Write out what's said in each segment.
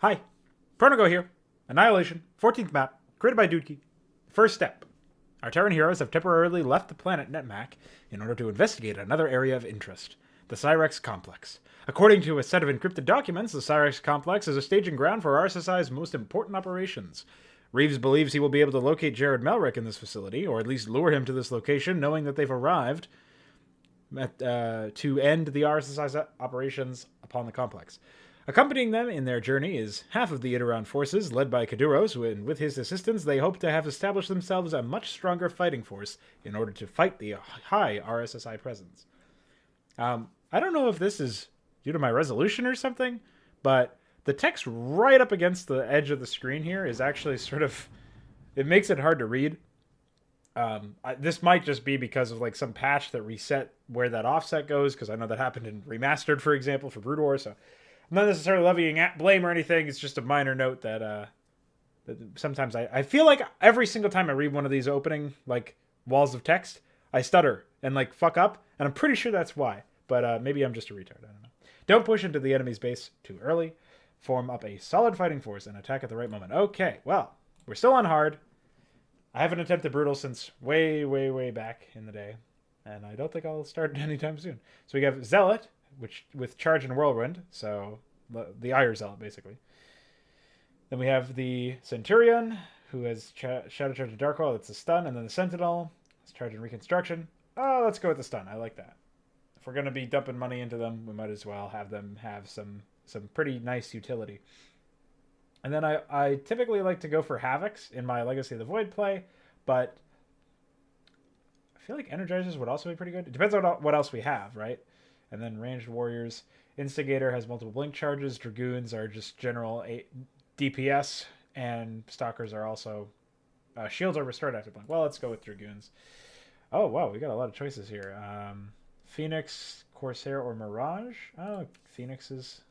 Hi, Pronogo here. Annihilation, 14th map, created by Dudki. First step. Our Terran heroes have temporarily left the planet Netmac in order to investigate another area of interest, the Cyrex Complex. According to a set of encrypted documents, the Cyrex Complex is a staging ground for RSSI's most important operations. Reeves believes he will be able to locate Jared Melrick in this facility, or at least lure him to this location, knowing that they've arrived to end the RSSI's operations upon the complex. Accompanying them in their journey is half of the Iteron forces, led by Kaduros, and with his assistance they hope to have established themselves a much stronger fighting force in order to fight the high RSSI presence. I don't know if this is due to my resolution or something, but the text right up against the edge of the screen here is actually sort of... it makes it hard to read. This might just be because of like some patch that reset where that offset goes, because I know that happened in Remastered, for example, for Brood War, so... I'm not necessarily levying blame or anything. It's just a minor note that sometimes I feel like every single time I read one of these opening like walls of text, I stutter and like fuck up, and I'm pretty sure that's why. But maybe I'm just a retard. I don't know. Don't push into the enemy's base too early. Form up a solid fighting force and attack at the right moment. Okay, well, we're still on hard. I haven't attempted brutal since way, way, way back in the day, and I don't think I'll start anytime soon. So we have Zealot, which with charge and whirlwind, so the Ire Zealot basically. Then we have the Centurion, who has Shadow Charge and Dark Oil. It's a stun, and then the Sentinel, it's charge and reconstruction. Oh, let's go with the stun. I like that. If we're gonna be dumping money into them, we might as well have them have some pretty nice utility. And then I typically like to go for Havocs in my Legacy of the Void play, but I feel like Energizers would also be pretty good. It depends on what else we have, right? And then Ranged Warriors. Instigator has multiple blink charges. Dragoons are just general DPS. And Stalkers are also... shields are restored after blink. Well, let's go with Dragoons. Oh, wow. We got a lot of choices here. Phoenix, Corsair, or Mirage? Oh, Phoenixes...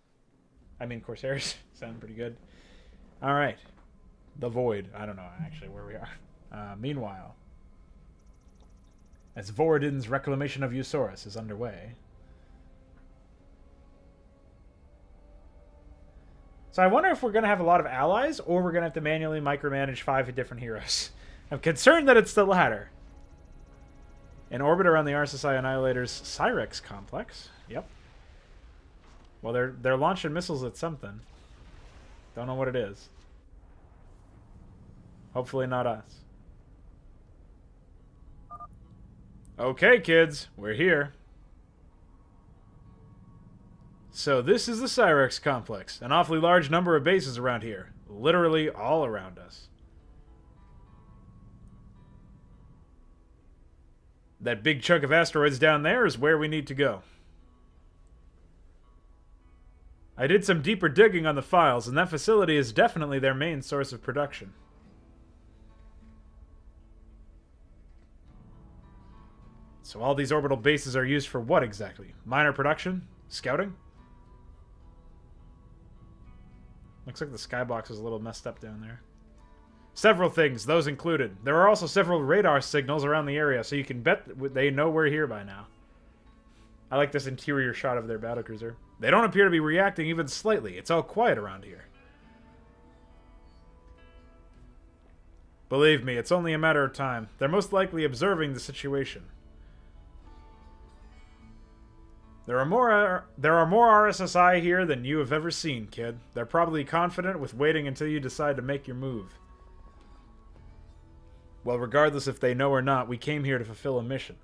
Corsairs sound pretty good. All right. The Void. I don't know actually where we are. Meanwhile, as Voradin's reclamation of Eusaurus is underway... So I wonder if we're going to have a lot of allies, or we're going to have to manually micromanage 5 different heroes. I'm concerned that it's the latter. In orbit around the RSSI Annihilator's Cyrex complex. Yep. Well, they're launching missiles at something. Don't know what it is. Hopefully not us. Okay, kids. We're here. So this is the Cyrex Complex. An awfully large number of bases around here. Literally all around us. That big chunk of asteroids down there is where we need to go. I did some deeper digging on the files, and that facility is definitely their main source of production. So all these orbital bases are used for what exactly? Minor production? Scouting? Looks like the skybox is a little messed up down there. Several things, those included. There are also several radar signals around the area, so you can bet they know we're here by now. I like this interior shot of their battlecruiser. They don't appear to be reacting even slightly. It's all quiet around here. Believe me, it's only a matter of time. They're most likely observing the situation. There are more RSSI here than you have ever seen, kid. They're probably confident with waiting until you decide to make your move. Well, regardless if they know or not, we came here to fulfill a mission.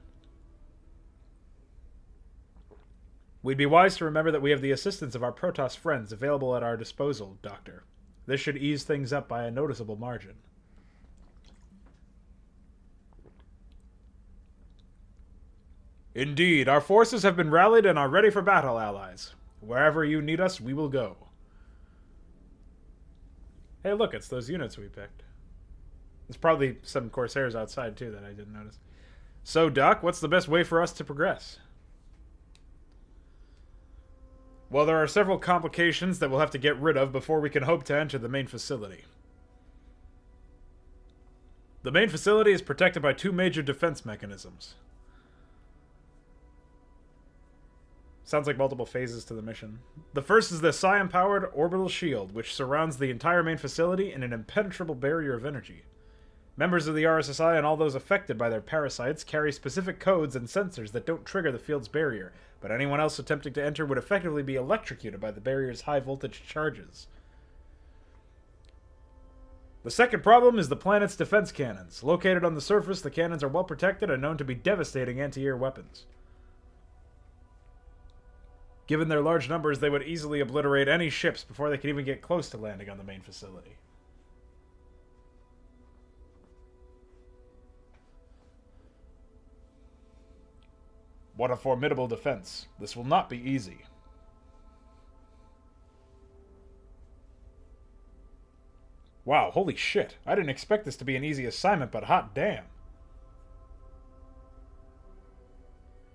We'd be wise to remember that we have the assistance of our Protoss friends available at our disposal, Doctor. This should ease things up by a noticeable margin. Indeed, our forces have been rallied and are ready for battle, allies. Wherever you need us, we will go. Hey, look, it's those units we picked. There's probably some Corsairs outside, too, that I didn't notice. So, Doc, what's the best way for us to progress? Well, there are several complications that we'll have to get rid of before we can hope to enter the main facility. The main facility is protected by 2 major defense mechanisms. Sounds like multiple phases to the mission. The first is the psi-empowered orbital shield, which surrounds the entire main facility in an impenetrable barrier of energy. Members of the RSSI and all those affected by their parasites carry specific codes and sensors that don't trigger the field's barrier, but anyone else attempting to enter would effectively be electrocuted by the barrier's high-voltage charges. The second problem is the planet's defense cannons. Located on the surface, the cannons are well protected and known to be devastating anti-air weapons. Given their large numbers, they would easily obliterate any ships before they could even get close to landing on the main facility. What a formidable defense. This will not be easy. Wow, holy shit. I didn't expect this to be an easy assignment, but hot damn.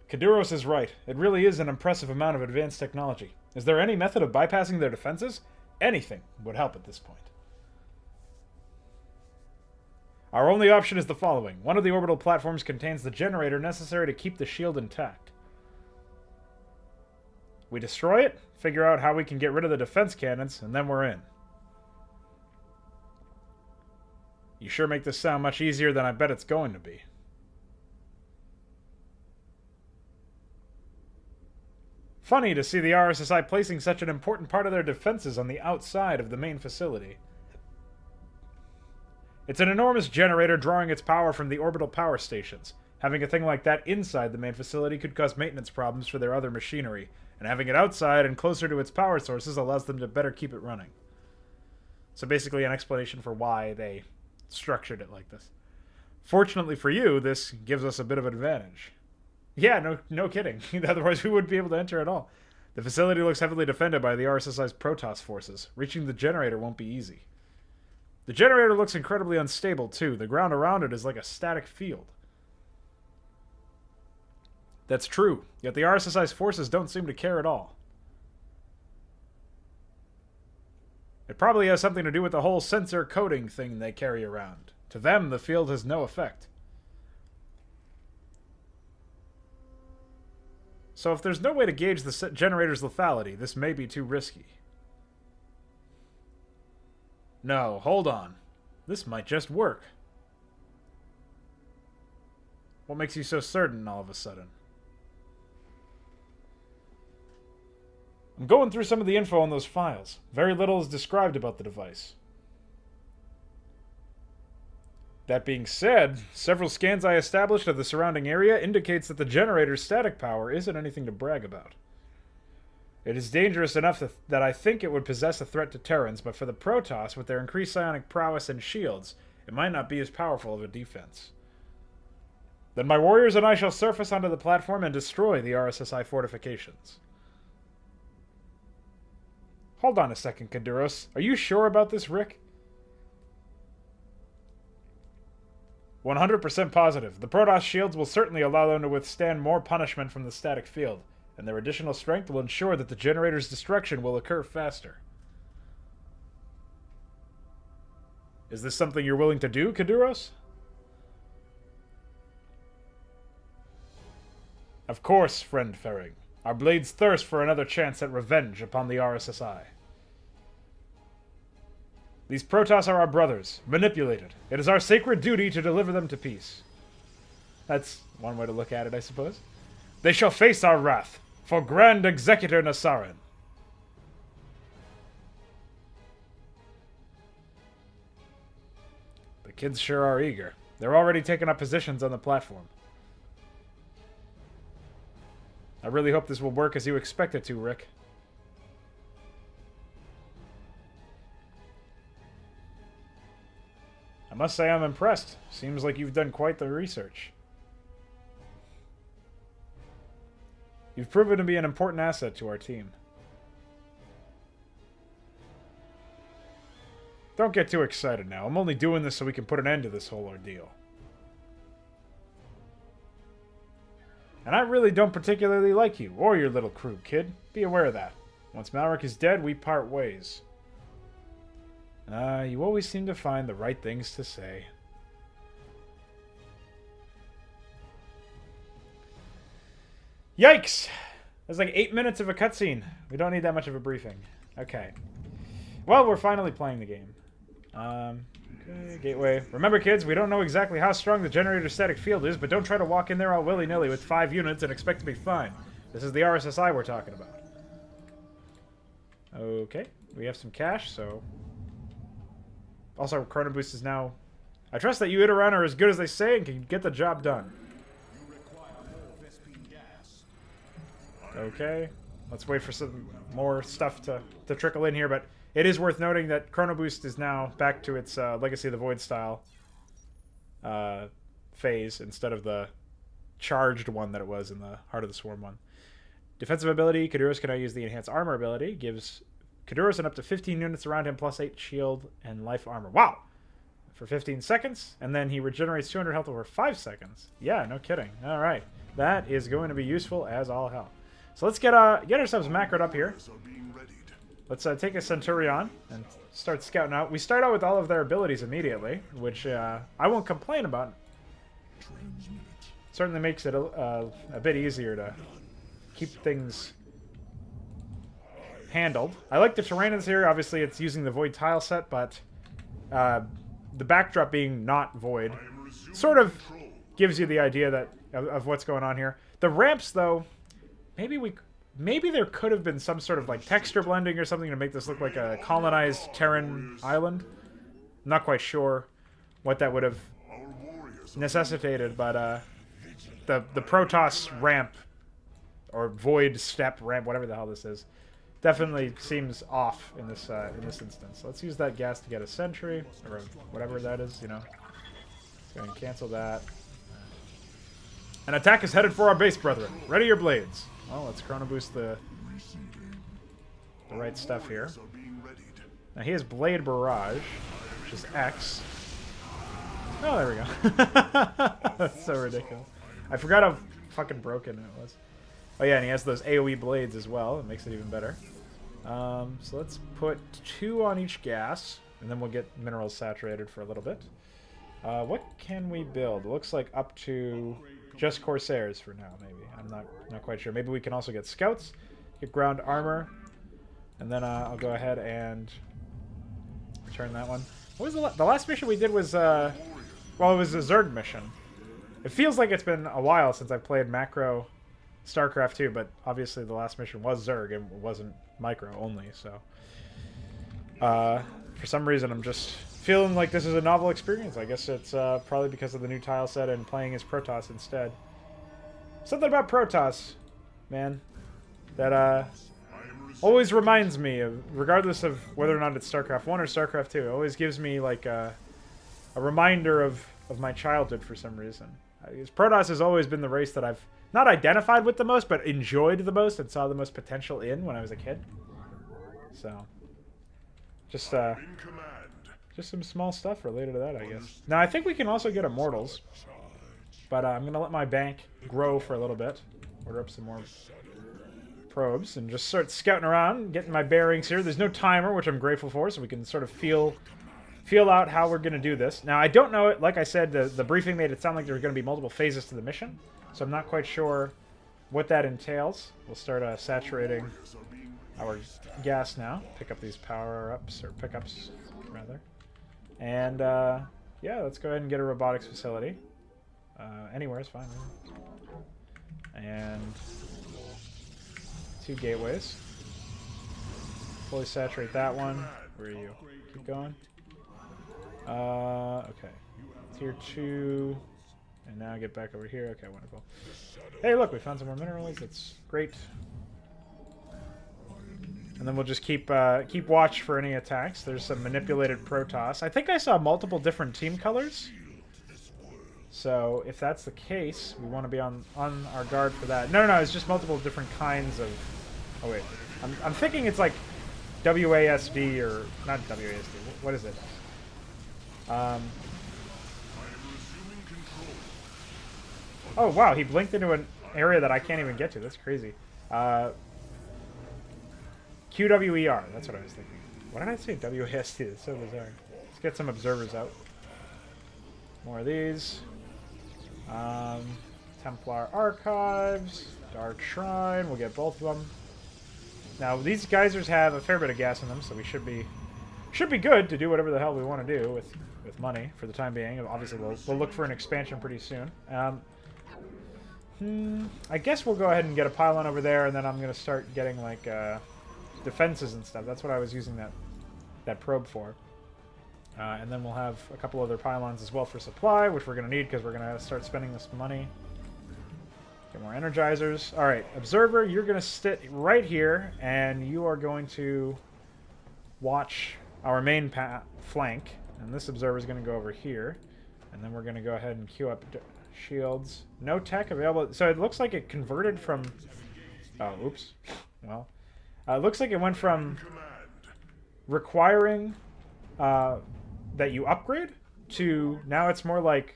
Kaduros is right. It really is an impressive amount of advanced technology. Is there any method of bypassing their defenses? Anything would help at this point. Our only option is the following. One of the orbital platforms contains the generator necessary to keep the shield intact. We destroy it, figure out how we can get rid of the defense cannons, and then we're in. You sure make this sound much easier than I bet it's going to be. Funny to see the RSSI placing such an important part of their defenses on the outside of the main facility. It's an enormous generator drawing its power from the orbital power stations. Having a thing like that inside the main facility could cause maintenance problems for their other machinery, and having it outside and closer to its power sources allows them to better keep it running. So basically an explanation for why they structured it like this. Fortunately for you, this gives us a bit of an advantage. Yeah, no kidding. Otherwise we wouldn't be able to enter at all. The facility looks heavily defended by the RSSI's Protoss forces. Reaching the generator won't be easy. The generator looks incredibly unstable, too. The ground around it is like a static field. That's true, yet the RSSI's forces don't seem to care at all. It probably has something to do with the whole sensor coding thing they carry around. To them, the field has no effect. So if there's no way to gauge the generator's lethality, this may be too risky. No, hold on. This might just work. What makes you so certain all of a sudden? I'm going through some of the info on those files. Very little is described about the device. That being said, several scans I established of the surrounding area indicates that the generator's static power isn't anything to brag about. It is dangerous enough that I think it would possess a threat to Terrans, but for the Protoss, with their increased psionic prowess and shields, it might not be as powerful of a defense. Then my warriors and I shall surface onto the platform and destroy the RSSI fortifications. Hold on a second, Kaduros. Are you sure about this, Rick? 100% positive. The Protoss shields will certainly allow them to withstand more punishment from the static field, and their additional strength will ensure that the generator's destruction will occur faster. Is this something you're willing to do, Kaduros? Of course, friend Ferring. Our blades thirst for another chance at revenge upon the RSSI. These Protoss are our brothers, manipulated. It is our sacred duty to deliver them to peace. That's one way to look at it, I suppose. They shall face our wrath, for Grand Executor Nasaran. The kids sure are eager. They're already taking up positions on the platform. I really hope this will work as you expect it to, Rick. I must say I'm impressed. Seems like you've done quite the research. You've proven to be an important asset to our team. Don't get too excited now. I'm only doing this so we can put an end to this whole ordeal. And I really don't particularly like you, or your little crew, kid. Be aware of that. Once Malric is dead, we part ways. You always seem to find the right things to say. Yikes! There's like 8 minutes of a cutscene. We don't need that much of a briefing. Okay. Well, we're finally playing the game. Okay, gateway. Remember, kids, we don't know exactly how strong the generator static field is, but don't try to walk in there all willy-nilly with 5 units and expect to be fine. This is the RSSI we're talking about. Okay, we have some cash, so... Also, Chrono Boost is now... I trust that you Iteran are as good as they say and can get the job done. Okay, let's wait for some more stuff to trickle in here, but it is worth noting that Chrono Boost is now back to its Legacy of the Void style phase instead of the charged one that it was in the Heart of the Swarm one. Defensive ability, Kaduros can now use the Enhanced Armor ability. Gives Kaduros and up to 15 units around him plus 8 shield and life armor. Wow! For 15 seconds, and then he regenerates 200 health over 5 seconds. Yeah, no kidding. Alright. That is going to be useful as all hell. So let's get ourselves macroed up here. Let's take a Centurion and start scouting out. We start out with all of their abilities immediately, which I won't complain about. Certainly makes it a bit easier to keep things handled. I like the terrain that's here. Obviously, it's using the Void tile set, but the backdrop being not Void sort of gives you the idea of what's going on here. The ramps, though, maybe there could have been some sort of like texture blending or something to make this look like a colonized Terran island. I'm not quite sure what that would have necessitated, but the Protoss ramp or Void step ramp, whatever the hell this is, definitely seems off in this instance. So let's use that gas to get a sentry or whatever that is. You know, let's go ahead and cancel that. An attack is headed for our base, brethren. Ready your blades. Well, let's Chrono Boost the right stuff here. Now he has Blade Barrage, which is X. Oh, there we go. That's so ridiculous. I forgot how fucking broken it was. Oh yeah, and he has those AoE blades as well. It makes it even better. So let's put 2 on each gas, and then we'll get minerals saturated for a little bit. What can we build? It looks like up to just Corsairs for now, maybe. I'm not quite sure. Maybe we can also get Scouts, get ground armor, and then I'll go ahead and return that one. What was the last mission we did was, well, it was a Zerg mission. It feels like it's been a while since I've played macro StarCraft 2, but obviously the last mission was Zerg and it wasn't micro only, so... for some reason I'm just feeling like this is a novel experience. I guess it's probably because of the new tile set and playing as Protoss instead. Something about Protoss, man, that always reminds me of, regardless of whether or not it's StarCraft 1 or StarCraft 2, it always gives me like a reminder of my childhood for some reason. Protoss has always been the race that I've not identified with the most, but enjoyed the most and saw the most potential in when I was a kid. So, just some small stuff related to that, I guess. Now, I think we can also get Immortals, but I'm going to let my bank grow for a little bit. Order up some more probes and just start scouting around, getting my bearings here. There's no timer, which I'm grateful for, so we can sort of feel out how we're going to do this. Now, I don't know it. Like I said, the briefing made it sound like there were going to be multiple phases to the mission, so I'm not quite sure what that entails. We'll start saturating our gas now. Pick up these power-ups, or pickups, rather. And, yeah, let's go ahead and get a robotics facility. Anywhere is fine. Really. And 2 gateways. Fully saturate that one. Where are you? Keep going. Okay. Tier 2. And now get back over here. Okay, wonderful. Hey, look, we found some more minerals. That's great. And then we'll just keep watch for any attacks. There's some manipulated Protoss. I think I saw multiple different team colors. So if that's the case, we want to be on our guard for that. No, it's just multiple different kinds of... Oh, wait. I'm thinking it's like WASD or... Not WASD. What is it? Oh, wow. He blinked into an area that I can't even get to. That's crazy. QWER. That's what I was thinking. Why did I say WASD? It's so bizarre. Let's get some observers out. More of these. Templar Archives. Dark Shrine, we'll get both of them. Now, these geysers have a fair bit of gas in them, so we should be good to do whatever the hell we want to do with money for the time being. Obviously, we'll look for an expansion pretty soon. I guess we'll go ahead and get a pylon over there, and then I'm going to start getting, like, defenses and stuff. That's what I was using that probe for. And then we'll have a couple other pylons as well for supply, which we're going to need because we're going to start spending this money. Get more energizers. All right, Observer, you're going to sit right here, and you are going to watch our main flank. And this Observer is going to go over here. And then we're going to go ahead and queue up shields. No tech available. So it looks like it converted from... Oh, oops. Well, it looks like it went from requiring that you upgrade to now it's more like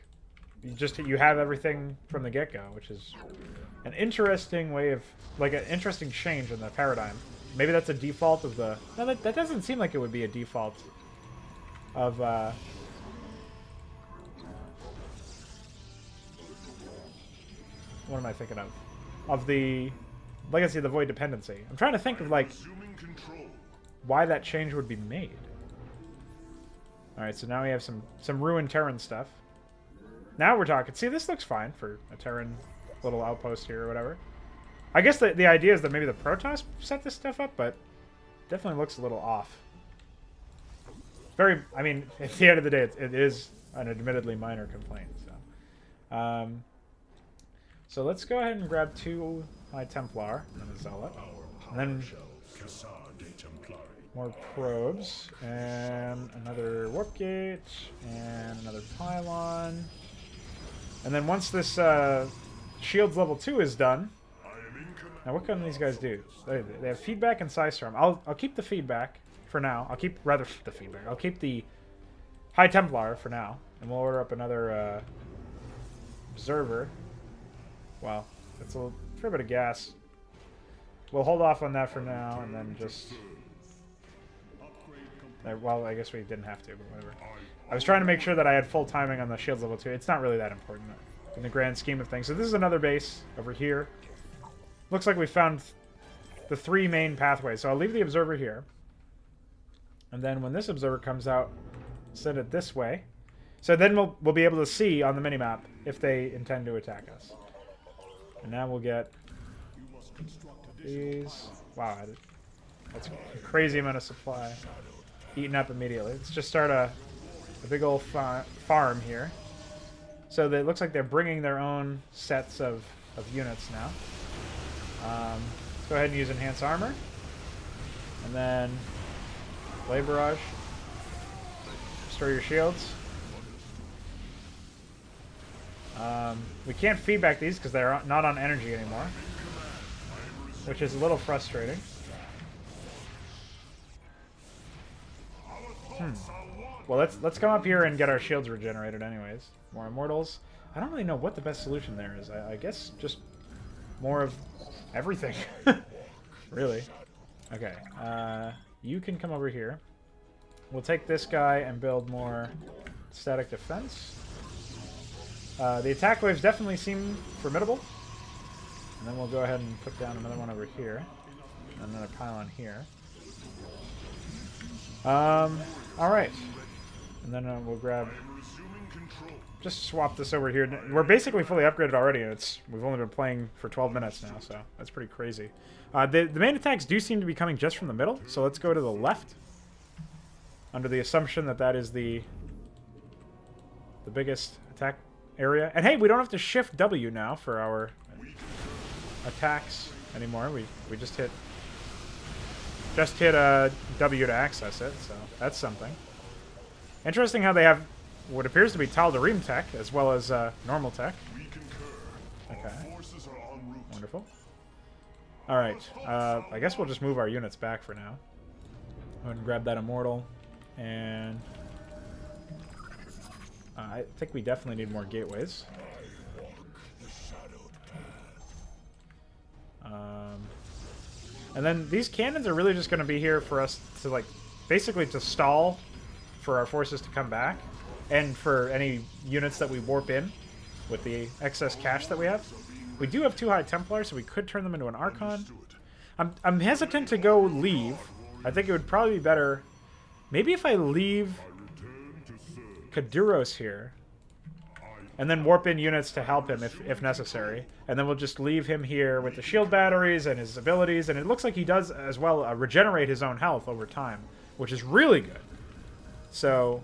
you have everything from the get-go, which is an interesting way of... like an interesting change in the paradigm. Maybe that's a default of the... No, that doesn't seem like it would be a default of... What am I thinking of? Of the Legacy of the Void dependency. I'm trying to think of, like, why that change would be made. Alright, so now we have some ruined Terran stuff. Now we're talking. See, this looks fine for a Terran little outpost here or whatever. I guess the idea is that maybe the Protoss set this stuff up, but definitely looks a little off. Very, I mean, at the end of the day, it is an admittedly minor complaint. So let's go ahead and grab 2 High Templar and a Zealot. And then more probes, and another warp gate, and another pylon. And then once this shields level 2 is done, now what can these guys do? They have feedback and Psystorm. I'll keep the feedback for now. I'll keep the feedback. I'll keep the High Templar for now, and we'll order up another Observer. Wow, that's a fair bit of gas. We'll hold off on that for now, and then just... Well, I guess we didn't have to, but whatever. I was trying to make sure that I had full timing on the shields level 2. It's not really that important in the grand scheme of things. So this is another base over here. Looks like we found the 3 main pathways. So I'll leave the Observer here. And then when this Observer comes out, send it this way. So then we'll be able to see on the minimap if they intend to attack us. And now we'll get these. Wow, that's a crazy amount of supply. Eaten up immediately. Let's just start a big old farm here. So it looks like they're bringing their own sets of units now. Let's go ahead and use Enhanced Armor. And then Blade Barrage. Restore your shields. We can't feedback these because they're not on energy anymore, which is a little frustrating. Well, let's come up here and get our shields regenerated anyways. More Immortals. I don't really know what the best solution there is. I guess just more of everything. Really. Okay. You can come over here. We'll take this guy and build more static defense. The attack waves definitely seem formidable. And then we'll go ahead and put down another one over here. And another pylon here. Alright. And then we'll grab... Just swap this over here. We're basically fully upgraded already. We've only been playing for 12 minutes now, so that's pretty crazy. The main attacks do seem to be coming just from the middle, so let's go to the left. Under the assumption that that is the biggest attack area. And hey, we don't have to shift W now for our attacks anymore. We just hit W to access it, so that's something. Interesting how they have what appears to be Tal'Darim tech as well as normal tech. Okay. Wonderful. Alright, I guess we'll just move our units back for now. Go ahead and grab that Immortal. And I think we definitely need more gateways. And then these cannons are really just going to be here for us to, like, basically to stall for our forces to come back. And for any units that we warp in with the excess cash that we have. We do have 2 High Templars, so we could turn them into an Archon. I'm hesitant to go leave. I think it would probably be better... Maybe if I leave Kaduros here, and then warp in units to help him if necessary. And then we'll just leave him here with the shield batteries and his abilities. And it looks like he does, as well, regenerate his own health over time, which is really good. So,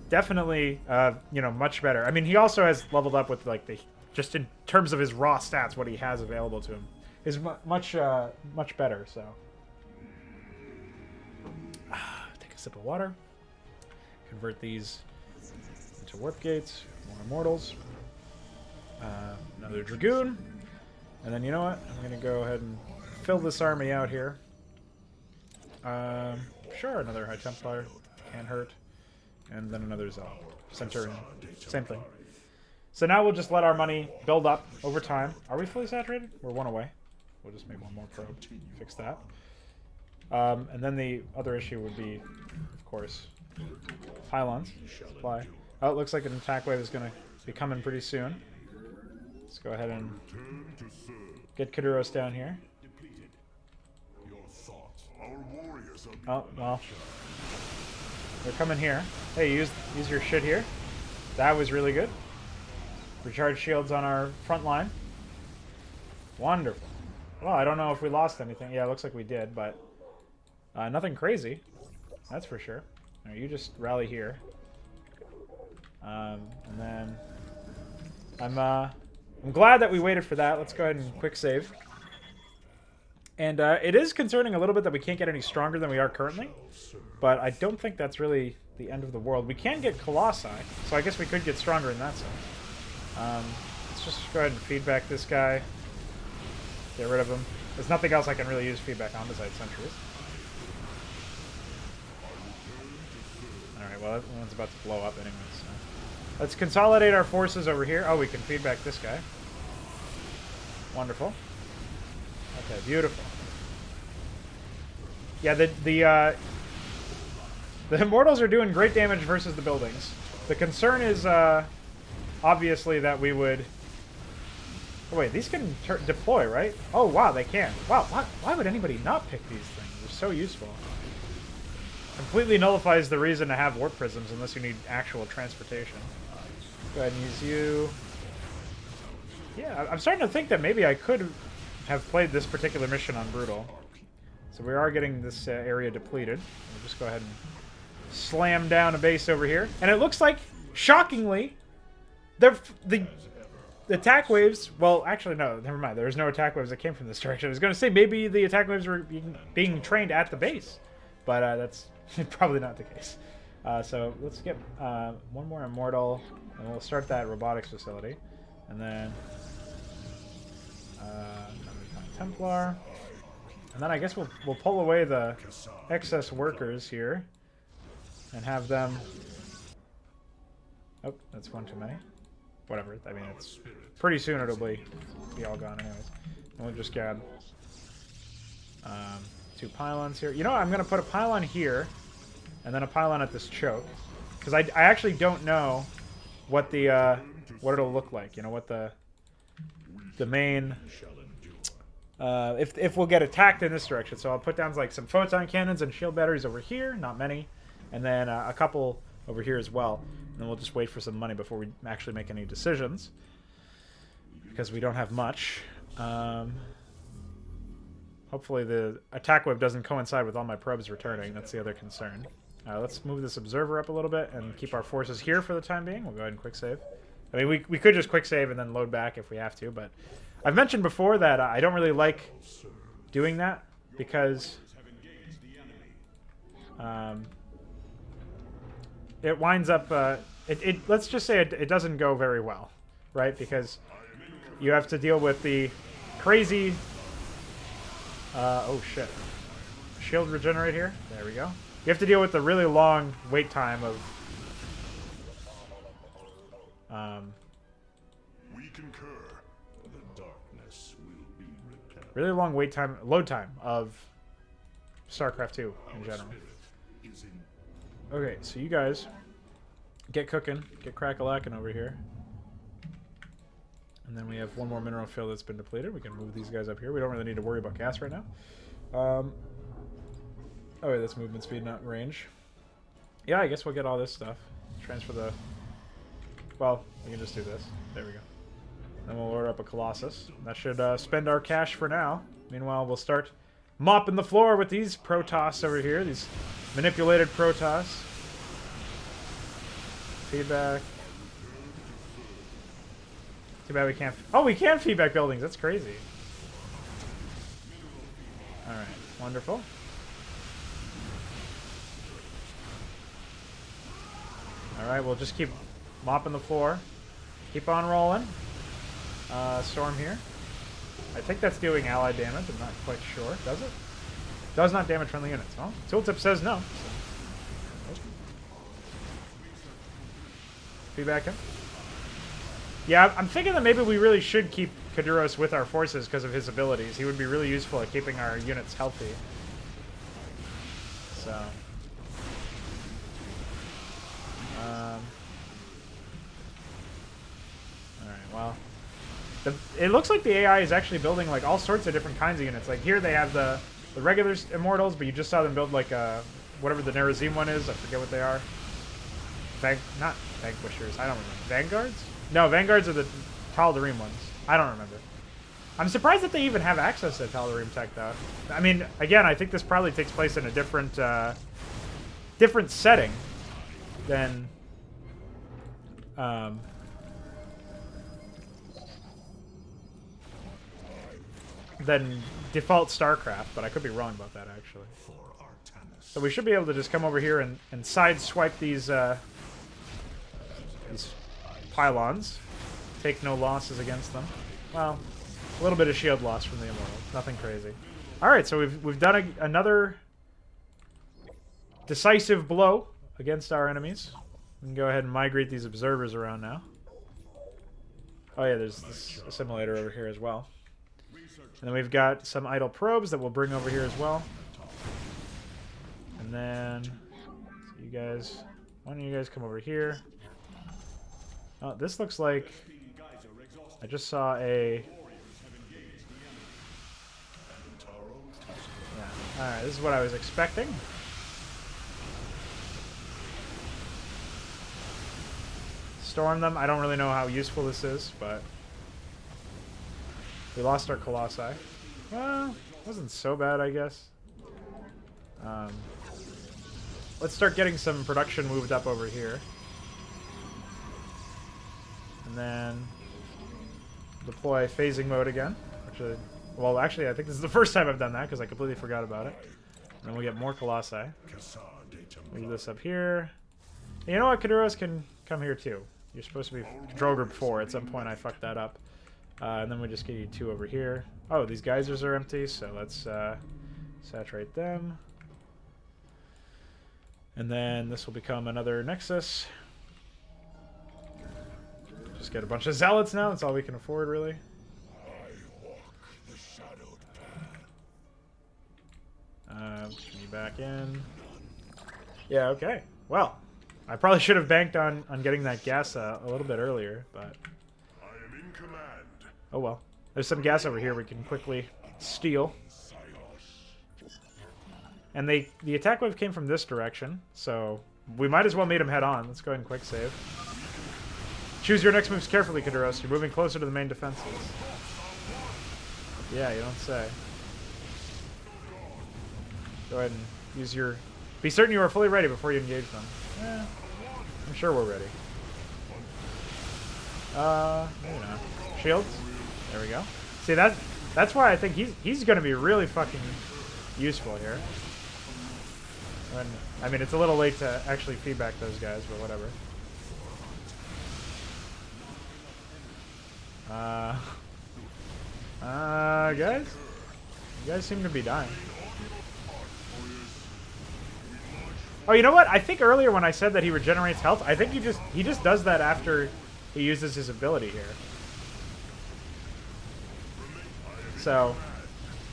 definitely, you know, much better. I mean, he also has leveled up with, like, the... Just in terms of his raw stats, what he has available to him is much better, so... Take a sip of water. Convert these into warp gates. More immortals. Another dragoon. And then, you know what? I'm going to go ahead and fill this army out here. Sure, another High Templar. Can't hurt. And then another Centurion. Same thing. So now we'll just let our money build up over time. Are we fully saturated? We're 1 away. We'll just make 1 more probe. Fix that. And then the other issue would be, of course, pylons. Supply. Oh, it looks like an attack wave is going to be coming pretty soon. Let's go ahead and get Kaduros down here. Oh, well. They're coming here. Hey, use your shit here. That was really good. Recharge shields on our front line. Wonderful. Well, I don't know if we lost anything. Yeah, it looks like we did, but nothing crazy. That's for sure. All right, you just rally here. And then I'm glad that we waited for that. Let's go ahead and quick save. And it is concerning a little bit that we can't get any stronger than we are currently, but I don't think that's really the end of the world. We can get Colossi, so I guess we could get stronger in that sense. Let's just go ahead and feedback this guy. Get rid of him. There's nothing else I can really use feedback on besides sentries. Alright, well, that one's about to blow up anyways. So. Let's consolidate our forces over here. Oh, we can feedback this guy. Wonderful. Okay, beautiful. Yeah, the Immortals are doing great damage versus the buildings. The concern is, obviously, that we would... Oh, wait, these can deploy, right? Oh, wow, they can. Wow, why would anybody not pick these things? They're so useful. Completely nullifies the reason to have warp prisms unless you need actual transportation. Go ahead and use you. Yeah, I'm starting to think that maybe I could have played this particular mission on Brutal. So we are getting this area depleted. We'll just go ahead and slam down a base over here. And it looks like, shockingly, the attack waves... Well, actually, no, never mind. There's no attack waves that came from this direction. I was going to say maybe the attack waves were being trained at the base. But that's probably not the case. So let's get 1 more Immortal, and we'll start that robotics facility. And then... Templar. And then I guess we'll pull away the excess workers here and have them... Oh, that's 1 too many. Whatever. I mean, it's pretty soon it'll be all gone anyways. And we'll just grab 2 pylons here. You know what? I'm going to put a pylon here and then a pylon at this choke. Because I actually don't know what the what it'll look like. You know, what the main... if we'll get attacked in this direction. So I'll put down like some photon cannons and shield batteries over here, not many, and then a couple over here as well. And then we'll just wait for some money before we actually make any decisions, because we don't have much. Hopefully the attack wave doesn't coincide with all my probes returning. That's the other concern. Let's move this observer up a little bit and keep our forces here for the time being. We'll go ahead and quick save. I mean, we could just quick save and then load back if we have to, but I've mentioned before that I don't really like doing that because it winds up... let's just say it doesn't go very well, right? Because you have to deal with the crazy... oh, shit. Shield regenerate here. There we go. You have to deal with the really long wait time of... we concur. The darkness will be repelled. Really long load time of StarCraft 2 in general. Okay, so you guys get cooking, get crack-a-lackin' over here. And then we have one more mineral field that's been depleted. We can move these guys up here. We don't really need to worry about gas right now. Oh, wait, that's movement speed, not range. Yeah, I guess we'll get all this stuff. Transfer the... Well, we can just do this. There we go. Then we'll order up a Colossus. That should spend our cash for now. Meanwhile, we'll start mopping the floor with these Protoss over here. These manipulated Protoss. Feedback. Too bad we can't... Oh, we can feedback buildings. That's crazy. Alright, wonderful. Alright, we'll just keep mopping the floor. Keep on rolling. Storm here. I think that's doing allied damage. I'm not quite sure. Does it? Does not damage friendly units. Well, tooltip says no. So. Feedback him. Yeah, I'm thinking that maybe we really should keep Kaduros with our forces because of his abilities. He would be really useful at keeping our units healthy. So... Alright, well... It looks like the AI is actually building like all sorts of different kinds of units. Like here they have the regular Immortals, but you just saw them build like whatever the Nerazim one is. I forget what they are. Not Vanquishers. I don't remember. Vanguards? No, Vanguards are the Tal'Darim ones. I don't remember. I'm surprised that they even have access to Tal'Darim tech, though. I mean, again, I think this probably takes place in a different setting than default StarCraft, but I could be wrong about that, actually. So we should be able to just come over here and sideswipe these pylons. Take no losses against them. Well, a little bit of shield loss from the Immortals. Nothing crazy. Alright, so we've done another decisive blow against our enemies. We can go ahead and migrate these observers around now. Oh yeah, there's this assimilator over here as well. And then we've got some idle probes that we'll bring over here as well. And then, so you guys, why don't you guys come over here? Oh, this looks like, I just saw a, yeah, alright, this is what I was expecting. Storm them, I don't really know how useful this is, but we lost our Colossi. Well, wasn't so bad, I guess. Let's start getting some production moved up over here. And then deploy phasing mode again. Which, well, actually, I think this is the first time I've done that because I completely forgot about it. And then we'll get more Colossi. Move this up here. And you know what? Kaduros can come here too. You're supposed to be control group 4. At some point I fucked that up. And then we just get you 2 over here. Oh, these geysers are empty, so let's saturate them. And then this will become another Nexus. Just get a bunch of Zealots now. That's all we can afford, really. Can you back in? Yeah, okay. Well, I probably should have banked on getting that gas a little bit earlier, but... Oh well. There's some gas over here we can quickly steal. And the attack wave came from this direction, so we might as well meet him head on. Let's go ahead and quick save. Choose your next moves carefully, Kaduros. You're moving closer to the main defenses. Yeah, you don't say. Go ahead and use your... Be certain you are fully ready before you engage them. Eh, I'm sure we're ready. Maybe not. Shields? There we go. See, that's why I think he's going to be really fucking useful here. And, I mean, it's a little late to actually feedback those guys, but whatever. Guys? You guys seem to be dying. Oh, you know what? I think earlier when I said that he regenerates health, I think he just does that after he uses his ability here. So,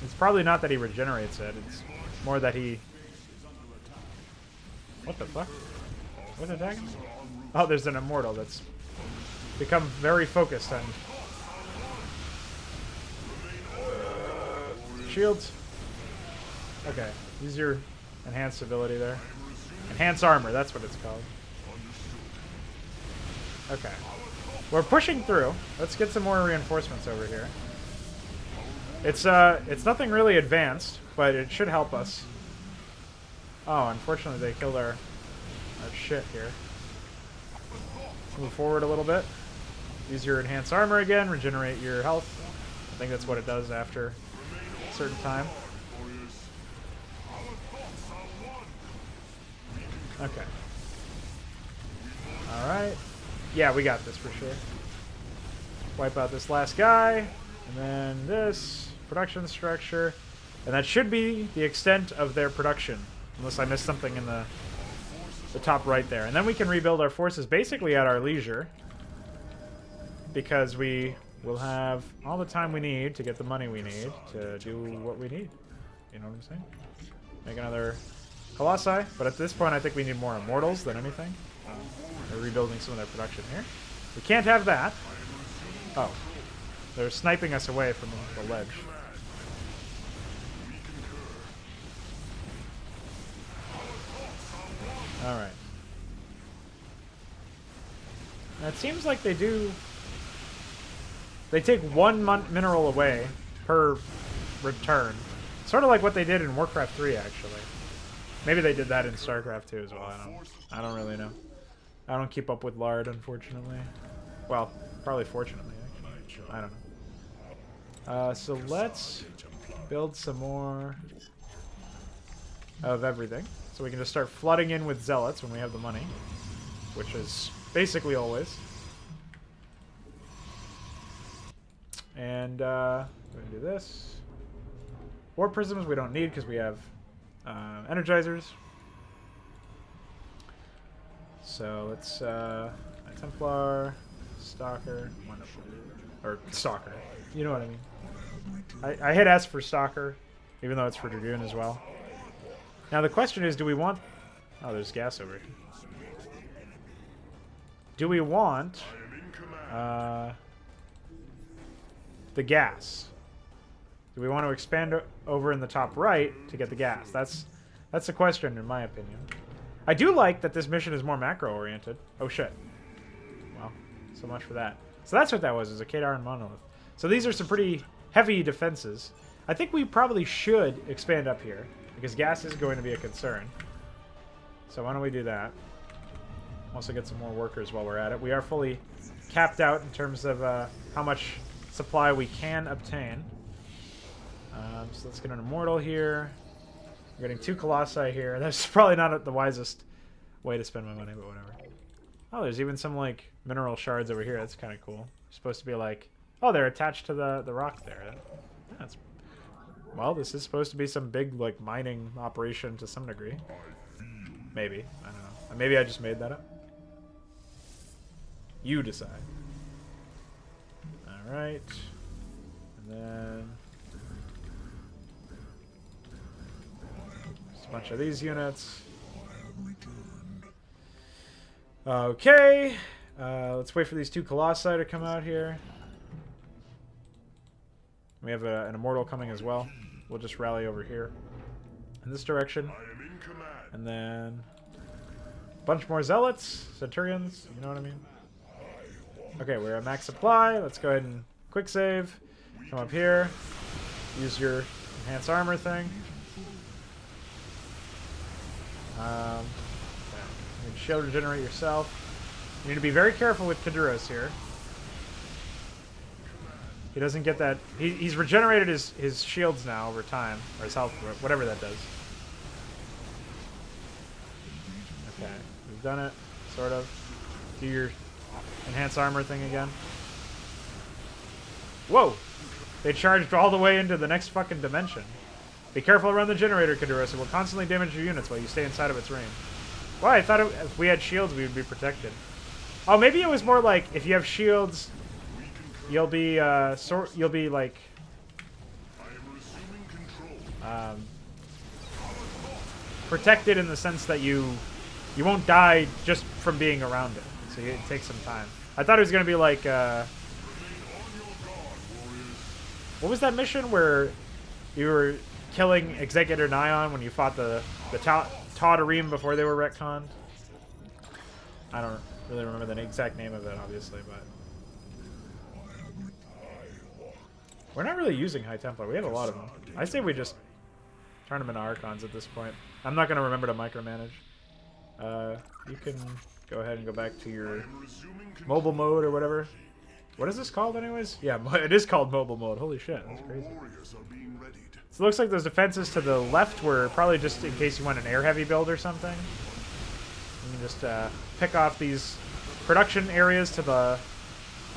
it's probably not that he regenerates it. It's more that he... What the fuck? What's attacking? Oh, there's an Immortal that's become very focused on shields. Okay, use your enhanced ability there. Enhance armor, that's what it's called. Okay. We're pushing through. Let's get some more reinforcements over here. It's nothing really advanced, but it should help us. Oh, unfortunately they killed our shit here. Move forward a little bit. Use your enhanced armor again, regenerate your health. I think that's what it does after a certain time. Okay. Alright. Yeah, we got this for sure. Wipe out this last guy. And then this. Production structure. And that should be the extent of their production. Unless I missed something in the top right there. And then we can rebuild our forces basically at our leisure. Because we will have all the time we need to get the money we need to do what we need. You know what I'm saying? Make another Colossi. But at this point, I think we need more Immortals than anything. They're rebuilding some of their production here. We can't have that. Oh. They're sniping us away from the ledge. Alright. Now it seems like they do... They take one mineral away per return. Sort of like what they did in Warcraft 3, actually. Maybe they did that in StarCraft 2 as well. I don't really know. I don't keep up with Lard, unfortunately. Well, probably fortunately, actually. I don't know. So let's build some more of everything. So we can just start flooding in with zealots when we have the money. Which is basically always. And we're going to do this. War prisms we don't need because we have energizers. So let's Templar, Stalker, wonderful. Or Stalker. You know what I mean. I hit S for Stalker, even though it's for Dragoon as well. Now the question is, do we want... Oh, there's gas over here. Do we want the gas? Do we want to expand over in the top right to get the gas? That's the question, in my opinion. I do like that this mission is more macro-oriented. Oh, shit. Well, so much for that. So that's what that was, is a Kadar and Monolith. So these are some pretty heavy defenses. I think we probably should expand up here, because gas is going to be a concern. So why don't we do that? Also get some more workers while we're at it. We are fully capped out in terms of how much supply we can obtain. So let's get an Immortal here. We're getting 2 Colossi here. That's probably not the wisest way to spend my money, but whatever. Oh, there's even some, like, mineral shards over here. That's kind of cool. They're supposed to be, like... Oh, they're attached to the rock there. That's... Well, this is supposed to be some big, like, mining operation to some degree. Maybe. I don't know. Maybe I just made that up. You decide. Alright. And then... just a bunch of these units. Okay. Let's wait for these 2 Colossi to come out here. We have an Immortal coming as well. We'll just rally over here in this direction. And then a bunch more Zealots, Centurions, you know what I mean? Okay, we're at max supply. Let's go ahead and quick save. Come up here. Use your enhanced armor thing. Okay. You need to shield regenerate yourself. You need to be very careful with Kaduros here. He doesn't get that. He's regenerated his shields now over time, or his health, whatever that does. Okay, we've done it, sort of. Do your enhanced armor thing again. Whoa! They charged all the way into the next fucking dimension. Be careful around the generator, Kaduros. It will constantly damage your units while you stay inside of its range. Well, I thought if we had shields, we would be protected. Oh, maybe it was more like if you have shields, you'll be like protected in the sense that you won't die just from being around it. So it takes some time. I thought it was gonna be like what was that mission where You were killing Executor Nion when you fought the Taudarim before they were retconned. I don't really remember the exact name of it, obviously, but... We're not really using High Templar. We have a lot of them. I say we just turn them into Archons at this point. I'm not going to remember to micromanage. You can go ahead and go back to your mobile mode or whatever. What is this called anyways? Yeah, it is called mobile mode. Holy shit, that's crazy. So it looks like those defenses to the left were probably just in case you want an air-heavy build or something. You can just pick off these production areas to the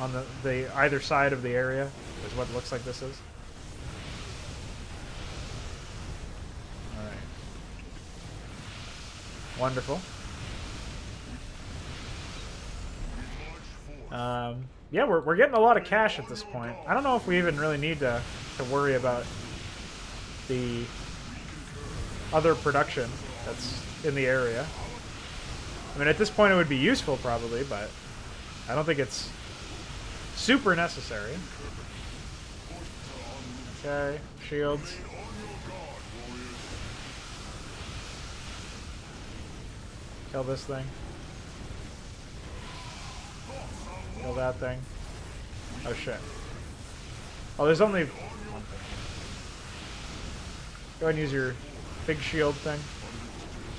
on the either side of the area is what it looks like this is. Alright. Wonderful. Yeah, we're getting a lot of cash at this point. I don't know if we even really need to worry about the other production that's in the area. I mean, at this point it would be useful probably, but I don't think it's super necessary. Okay, shields. Kill this thing. Kill that thing. Oh shit. Oh, there's only one thing. Go ahead and use your big shield thing.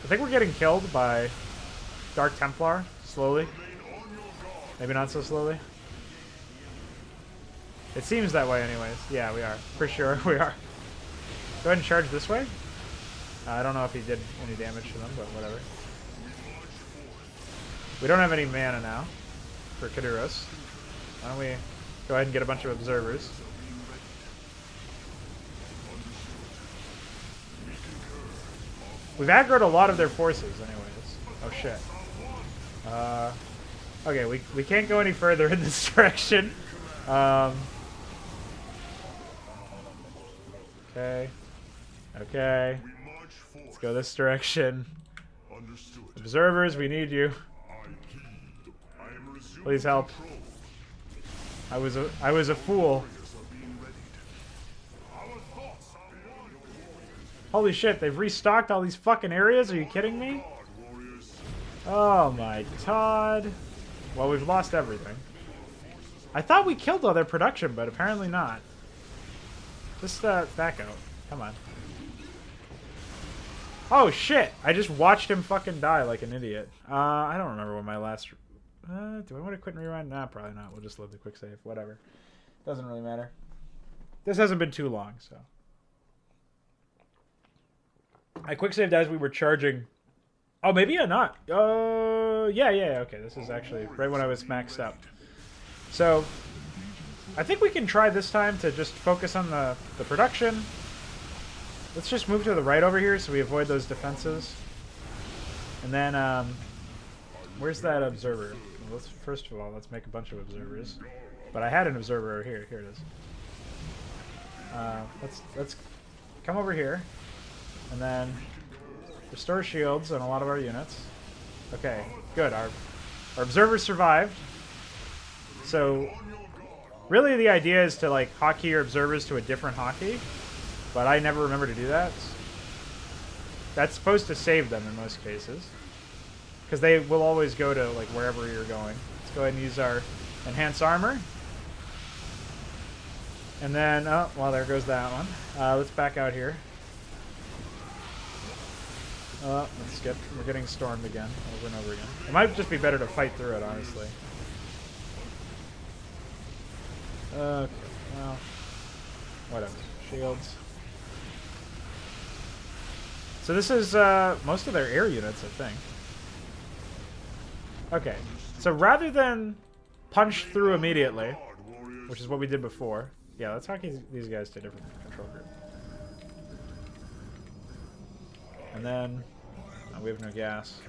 I think we're getting killed by Dark Templar, slowly. Maybe not so slowly. It seems that way anyways. Yeah, we are. For sure, we are. Go ahead and charge this way. I don't know if he did any damage to them, but whatever. We don't have any mana now for Kaduros. Why don't we go ahead and get a bunch of observers. We've aggroed a lot of their forces anyways. Oh shit. Okay, we can't go any further in this direction. Okay. Okay. Let's go this direction. Observers, we need you. Please help. I was a fool. Holy shit, they've restocked all these fucking areas? Are you kidding me? Oh my god. Well, we've lost everything. I thought we killed all their production, but apparently not. Just back out. Come on. Oh shit! I just watched him fucking die like an idiot. I don't remember when my last... do I want to quit and rewind? Nah, probably not. We'll just live the quick save. Whatever. Doesn't really matter. This hasn't been too long, so... I quick saved as we were charging... Oh, maybe not. Yeah, okay. This is actually right when I was maxed up. So, I think we can try this time to just focus on the production. Let's just move to the right over here so we avoid those defenses. And then, where's that observer? Well, first of all, let's make a bunch of observers. But I had an observer over here. Here it is. Let's come over here. And then restore shields on a lot of our units. Okay, good. Our observers survived. So, really the idea is to like hotkey your observers to a different hotkey. But I never remember to do that. That's supposed to save them in most cases. Because they will always go to like wherever you're going. Let's go ahead and use our enhanced armor. And then, oh, well, there goes that one. Let's back out here. Let's skip. We're getting stormed again, over and over again. It might just be better to fight through it, honestly. Okay, well, whatever. Shields. So this is most of their air units, I think. Okay, so rather than punch through immediately, which is what we did before, yeah, let's hockey these guys to a different control group. And then, oh, we have no gas.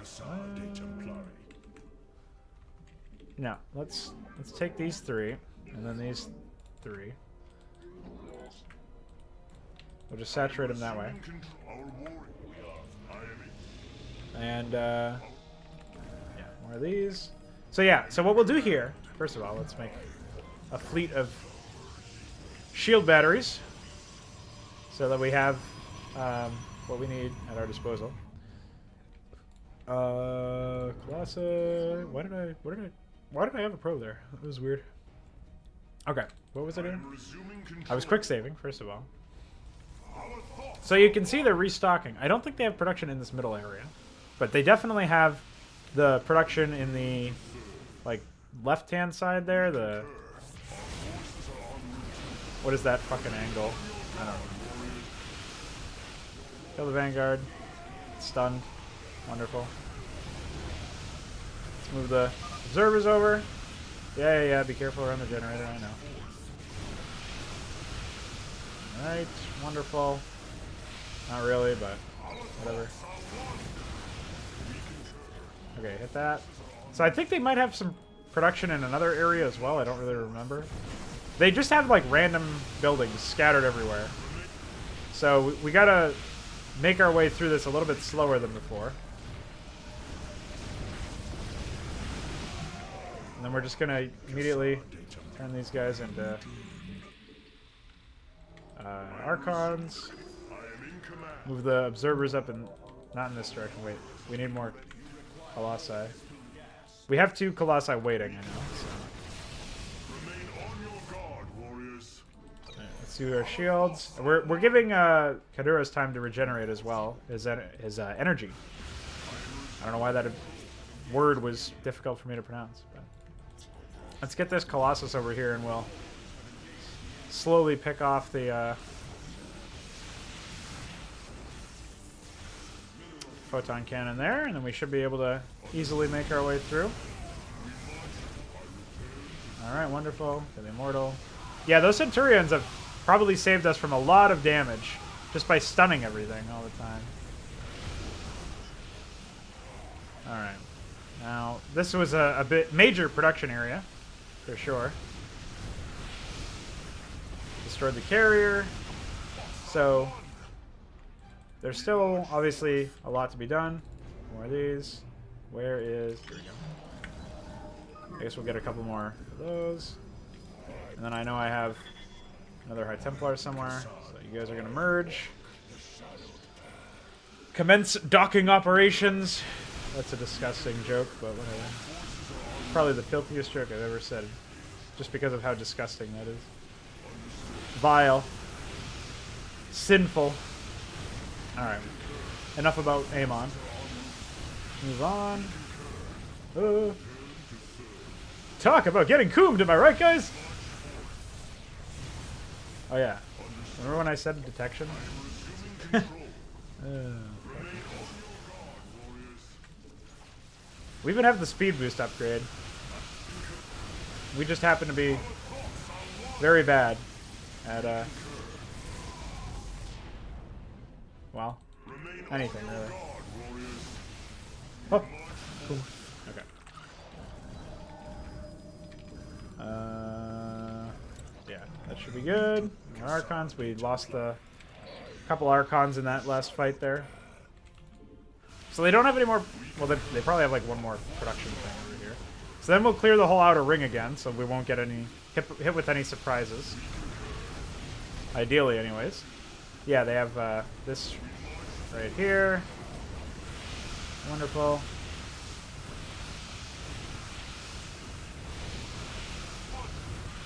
No, let's take these three, and then these three. We'll just saturate them that way. And, yeah, more of these. So yeah, so what we'll do here, first of all, let's make a fleet of shield batteries. so that we have what we need at our disposal. Colossus. Why did I have a probe there? That was weird. Okay, what was I doing? I was quick saving, first of all. So you can see they're restocking. I don't think they have production in this middle area, but they definitely have the production in the like left-hand side there. The what is that fucking angle? I don't know. Kill the Vanguard. Stunned. Wonderful. Let's move the observers over. Yeah. Be careful around the generator. I know. Alright. Wonderful. Not really, but whatever. Okay, hit that. So I think they might have some production in another area as well. I don't really remember. They just have like random buildings scattered everywhere. So we gotta make our way through this a little bit slower than before. And then we're just gonna immediately turn these guys into Archons. Move the observers up and not in this direction. Wait, we need more Colossi. We have 2 Colossi waiting, I know. So. Right, let's do our shields. We're giving Kaduros time to regenerate as well. His energy. I don't know why that word was difficult for me to pronounce. But let's get this Colossus over here, and we'll slowly pick off the photon cannon there, and then we should be able to easily make our way through. Alright, wonderful. Kill the Immortal. Yeah, those Centurions have probably saved us from a lot of damage just by stunning everything all the time. Alright. Now, this was a bit major production area, for sure. Destroyed the carrier. So there's still, obviously, a lot to be done. More of these. Where is... Here we go. I guess we'll get a couple more of those. And then I know I have another High Templar somewhere. So you guys are going to merge. Commence docking operations. That's a disgusting joke, but whatever. Probably the filthiest joke I've ever said. Just because of how disgusting that is. Vile. Sinful. Alright. Enough about Amon. Move on. Talk about getting coomed, am I right, guys? Oh, yeah. Remember when I said detection? We even have the speed boost upgrade. We just happen to be very bad at, well, anything, really. Oh! Boom. Okay. Yeah, that should be good. Our Archons, we lost a couple Archons in that last fight there. So they don't have any more... Well, they probably have, like, one more production thing over here. So then we'll clear the whole outer ring again, so we won't get any... hit with any surprises. Ideally, anyways. Yeah, they have this right here. Wonderful.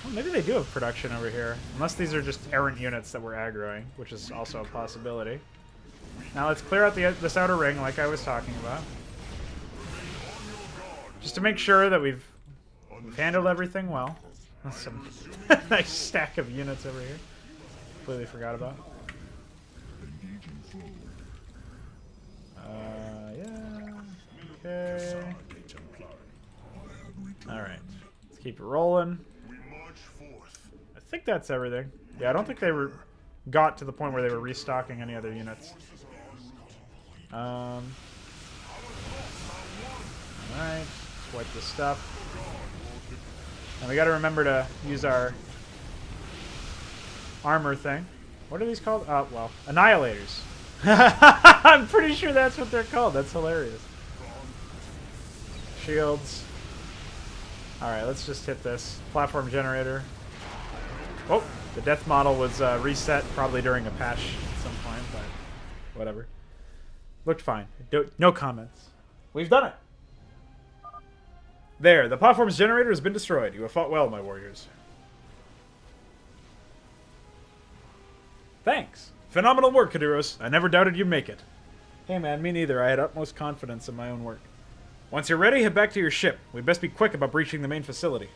Well, maybe they do have production over here. Unless these are just errant units that we're aggroing, which is also a possibility. Now let's clear out this outer ring like I was talking about. Just to make sure that we've handled everything well. That's some nice stack of units over here. Completely forgot about. Yeah. Okay. Alright. Let's keep it rolling. I think that's everything. Yeah, I don't think they got to the point where they were restocking any other units. Alright. Let's wipe this stuff. And we gotta remember to use our armor thing. What are these called? Oh, well, Annihilators. I'm pretty sure that's what they're called. That's hilarious. Shields. Alright, let's just hit this platform generator. Oh, The death model was reset probably during a patch at some point, but whatever. Looked fine. No comments. We've done it. There, the platform's generator has been destroyed. You have fought well, my warriors. Thanks. Phenomenal work, Kaduros. I never doubted you'd make it. Hey man, me neither. I had utmost confidence in my own work. Once you're ready, head back to your ship. We'd best be quick about breaching the main facility.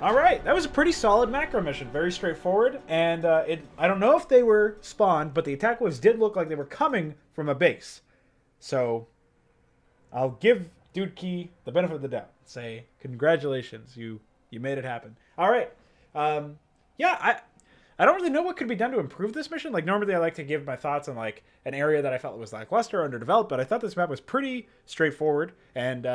Alright, that was a pretty solid macro mission. Very straightforward, and I don't know if they were spawned, but the attack waves did look like they were coming from a base. So, I'll give Dudki the benefit of the doubt. Say, congratulations, you made it happen. Alright, yeah, I don't really know what could be done to improve this mission. Like, normally I like to give my thoughts on, like, an area that I felt was lackluster or underdeveloped, but I thought this map was pretty straightforward and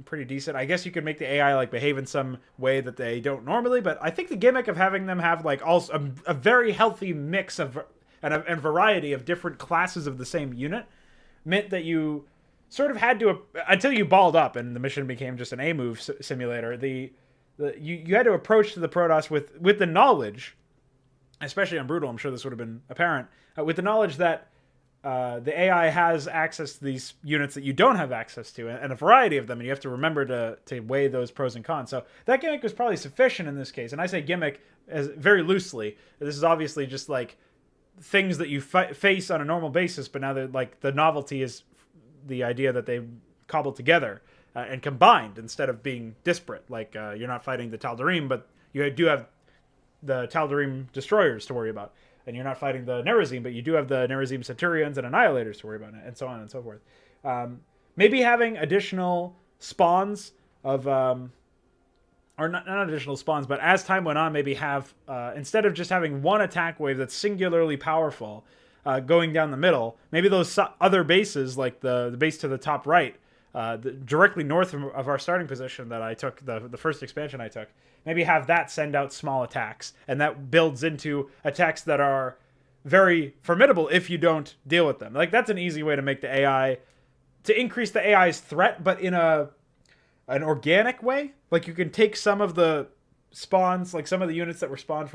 pretty decent. I guess you could make the AI, like, behave in some way that they don't normally, but I think the gimmick of having them have, like, also a very healthy mix of and variety of different classes of the same unit meant that you sort of had to, until you balled up and the mission became just an A-move simulator, you had to approach the Protoss with the knowledge, especially on Brutal, I'm sure this would have been apparent, with the knowledge that the AI has access to these units that you don't have access to, and a variety of them, and you have to remember to weigh those pros and cons. So that gimmick was probably sufficient in this case, and I say gimmick as very loosely. This is obviously just like things that you face on a normal basis, but now that like the novelty is the idea that they cobbled together and combined instead of being disparate. Like you're not fighting the Tal'Darim, but you do have the Tal'Darim destroyers to worry about, and you're not fighting the Nerazim, but you do have the Nerazim Centurions and Annihilators to worry about, and so on and so forth. Maybe having additional spawns of, or not additional spawns, but as time went on, maybe have, instead of just having one attack wave that's singularly powerful going down the middle, maybe those other bases, like the base to the top right, directly north of our starting position that I took, the first expansion I took, maybe have that send out small attacks, and that builds into attacks that are very formidable if you don't deal with them. Like, that's an easy way to make the AI, to increase the AI's threat, but in an organic way. Like, you can take some of the spawns, like some of the units that were spawned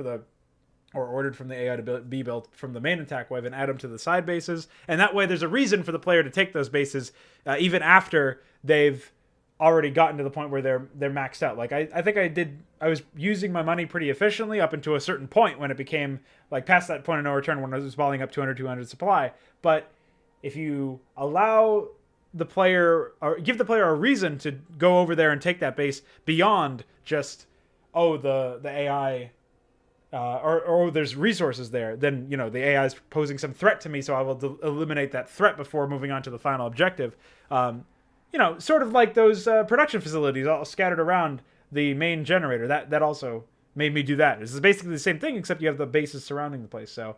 or ordered from the AI to be built from the main attack wave, and add them to the side bases, and that way there's a reason for the player to take those bases even after they've already gotten to the point where they're maxed out. Like I think I was using my money pretty efficiently up until a certain point when it became like past that point of no return when I was balling up 200 supply. But if you allow the player, or give the player a reason to go over there and take that base beyond just, oh, the AI or there's resources there, then, you know, the AI is posing some threat to me, so I will eliminate that threat before moving on to the final objective. You know, sort of like those production facilities all scattered around the main generator. That also made me do that. This is basically the same thing, except you have the bases surrounding the place. So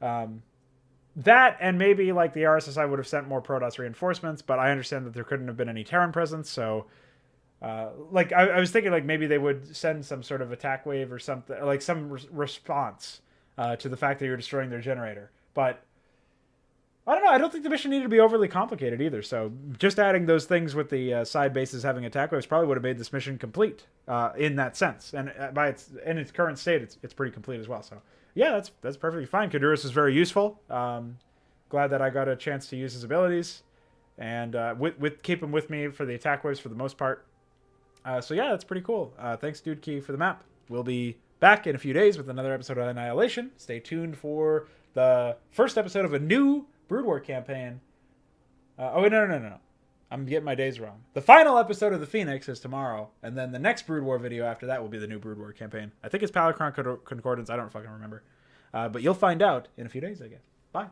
that, and maybe like the RSSI would have sent more Protoss reinforcements, but I understand that there couldn't have been any Terran presence. So like I was thinking like maybe they would send some sort of attack wave or something, like some response to the fact that you're destroying their generator. But I don't know. I don't think the mission needed to be overly complicated either. So just adding those things with the side bases having attack waves probably would have made this mission complete in that sense. And in its current state, it's pretty complete as well. So yeah, that's perfectly fine. Kaduros is very useful. Glad that I got a chance to use his abilities, and keep him with me for the attack waves for the most part. So yeah, that's pretty cool. Thanks, Dudki, for the map. We'll be back in a few days with another episode of Annihilation. Stay tuned for the first episode of a new Brood War campaign. Oh, wait, no. I'm getting my days wrong. The final episode of the Phoenix is tomorrow, and then the next Brood War video after that will be the new Brood War campaign. I think it's Palicron Concordance. I don't fucking remember. But you'll find out in a few days, I guess. Bye.